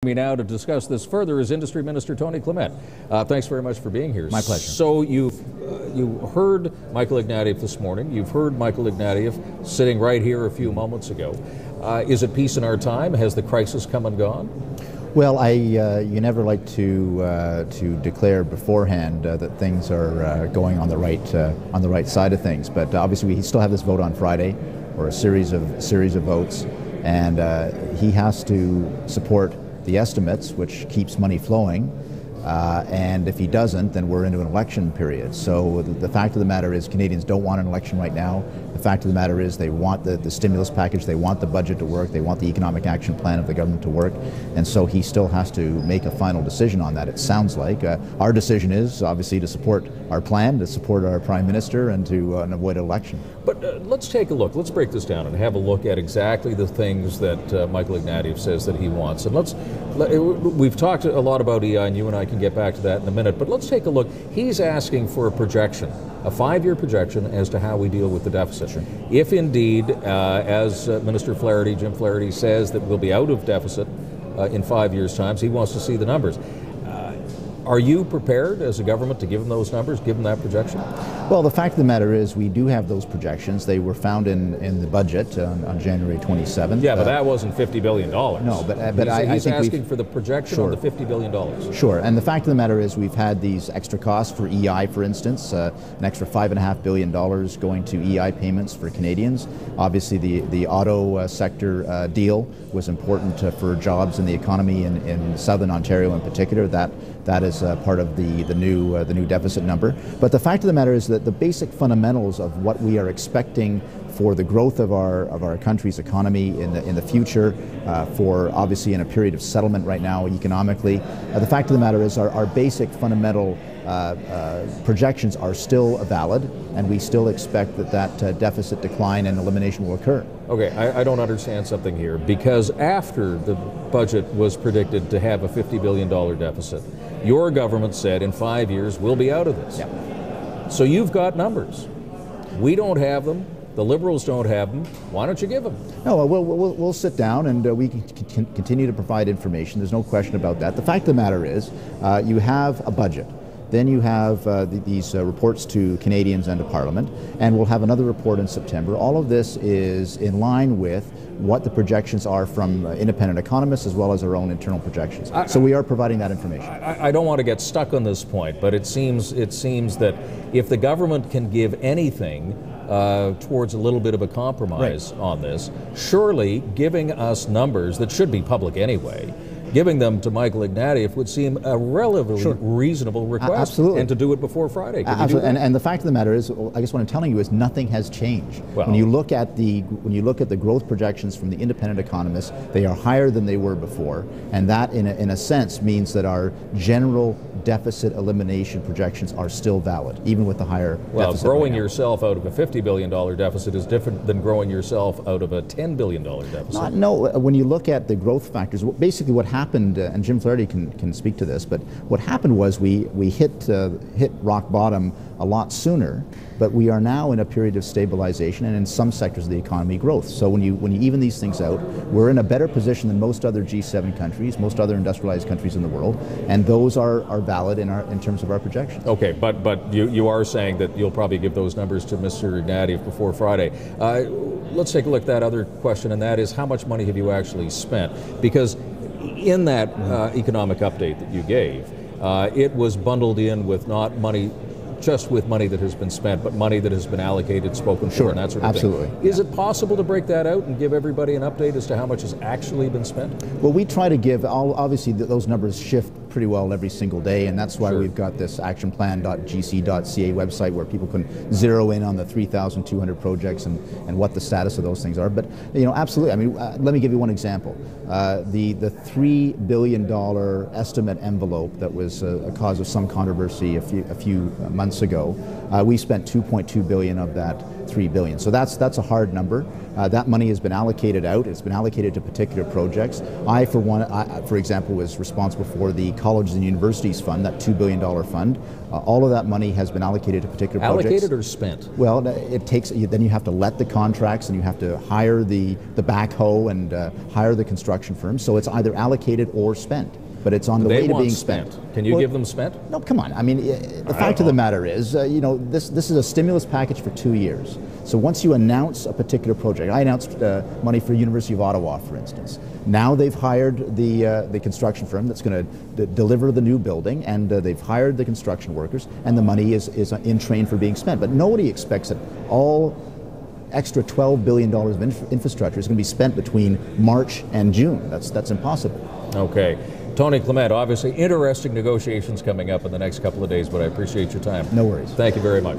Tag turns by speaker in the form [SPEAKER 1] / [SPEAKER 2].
[SPEAKER 1] Me now to discuss this further is Industry Minister Tony Clement. Thanks very much for being here.
[SPEAKER 2] My pleasure.
[SPEAKER 1] So you heard Michael Ignatieff this morning. You've heard Michael Ignatieff sitting right here a few moments ago. Is it peace in our time? Has the crisis come and gone?
[SPEAKER 2] Well, you never like to declare beforehand that things are going on the right side of things. But obviously, we still have this vote on Friday, or a series of votes, and he has to support the estimates, which keeps money flowing, and if he doesn't, then we're into an election period. So the fact of the matter is Canadians don't want an election right now. The fact of the matter is they want the stimulus package, they want the budget to work, they want the economic action plan of the government to work, and so he still has to make a final decision on that, it sounds like. Our decision is obviously to support our plan, to support our Prime Minister, and to avoid an election.
[SPEAKER 1] But let's take a look, let's break this down and have a look at exactly the things that Michael Ignatieff says that he wants. And we've talked a lot about EI, and you and I can get back to that in a minute, but let's take a look. He's asking for a projection, a 5-year projection as to how we deal with the deficit.
[SPEAKER 2] Sure.
[SPEAKER 1] If indeed, as Minister Flaherty, Jim Flaherty, says that we'll be out of deficit in 5 years' time, he wants to see the numbers. Are you prepared as a government to give them those numbers, give them that projection?
[SPEAKER 2] Well, the fact of the matter is we do have those projections. They were found in the budget on January 27th.
[SPEAKER 1] Yeah, but that wasn't $50 billion.
[SPEAKER 2] No, but
[SPEAKER 1] he's
[SPEAKER 2] think
[SPEAKER 1] asking for the projection.
[SPEAKER 2] Sure.
[SPEAKER 1] On the $50 billion.
[SPEAKER 2] Sure, and the fact of the matter is we've had these extra costs for EI, for instance, an extra $5.5 billion going to EI payments for Canadians. Obviously, the auto sector deal was important for jobs in the economy in Southern Ontario in particular. That is part of the new deficit number. But the fact of the matter is that the basic fundamentals of what we are expecting for the growth of our country's economy in the future, for obviously in a period of settlement right now economically, the fact of the matter is our basic fundamental projections are still valid, and we still expect that deficit decline and elimination will occur.
[SPEAKER 1] Okay, I don't understand something here, because after the budget was predicted to have a $50 billion deficit, your government said in 5 years we'll be out of this.
[SPEAKER 2] Yeah.
[SPEAKER 1] So you've got numbers. We don't have them. The Liberals don't have them. Why don't you give them?
[SPEAKER 2] No, we'll sit down and we can continue to provide information. There's no question about that. The fact of the matter is you have a budget. Then you have these reports to Canadians and to Parliament, and we'll have another report in September. All of this is in line with what the projections are from independent economists as well as our own internal projections. So we are providing that information.
[SPEAKER 1] I don't want to get stuck on this point, but it seems that if the government can give anything towards a little bit of a compromise on this, surely giving us numbers that should be public anyway, giving them to Michael Ignatieff would seem a relatively reasonable request.
[SPEAKER 2] Absolutely.
[SPEAKER 1] And to do it before Friday.
[SPEAKER 2] Absolutely. And the fact of the matter is, I guess what I'm telling you is nothing has changed.
[SPEAKER 1] Well,
[SPEAKER 2] when you look at the growth projections from the independent economists, they are higher than they were before, and that in a sense means that our general deficit elimination projections are still valid, even with the higher deficit.
[SPEAKER 1] Growing yourself out of a $50 billion deficit is different than growing yourself out of a $10 billion deficit.
[SPEAKER 2] No, when you look at the growth factors, basically what happened, and Jim Flaherty can speak to this, but what happened was we hit rock bottom a lot sooner, but we are now in a period of stabilization and in some sectors of the economy growth. So when you even these things out, we're in a better position than most other G7 countries, most other industrialized countries in the world, and those are valid in terms of our projections.
[SPEAKER 1] Okay, but you are saying that you'll probably give those numbers to Mr. Ignatieff before Friday. Let's take a look at that other question, and that is, how much money have you actually spent? Because in that economic update that you gave, it was bundled in with not money just with money that has been spent, but money that has been allocated, spoken for, and that sort of thing. Is it possible to break that out and give everybody an update as to how much has actually been spent?
[SPEAKER 2] Well, we try to give, obviously those numbers shift pretty well every single day, and that's why we've got this actionplan.gc.ca website where people can zero in on the 3,200 projects and what the status of those things are. But absolutely. I mean, let me give you one example. The $3 billion estimate envelope that was a cause of some controversy a few months ago, we spent $2.2 billion of that $3 billion. So that's a hard number. That money has been allocated out. It's been allocated to particular projects. I, for example, was responsible for the Colleges and Universities Fund, that $2 billion fund. All of that money has been allocated to particular projects.
[SPEAKER 1] Allocated or spent?
[SPEAKER 2] Well, it takes, then you have to let the contracts and you have to hire the backhoe and hire the construction firm. So it's either allocated or spent. But it's on the way to being spent.
[SPEAKER 1] Can you give them spent?
[SPEAKER 2] No, come on. I mean, the fact of the matter is, this is a stimulus package for 2 years. So once you announce a particular project, I announced money for University of Ottawa, for instance. Now they've hired the construction firm that's going to deliver the new building, and they've hired the construction workers, and the money is in train for being spent. But nobody expects that all extra $12 billion of infrastructure is going to be spent between March and June. That's impossible.
[SPEAKER 1] Okay. Tony Clement, obviously interesting negotiations coming up in the next couple of days, but I appreciate your time.
[SPEAKER 2] No worries.
[SPEAKER 1] Thank you very much.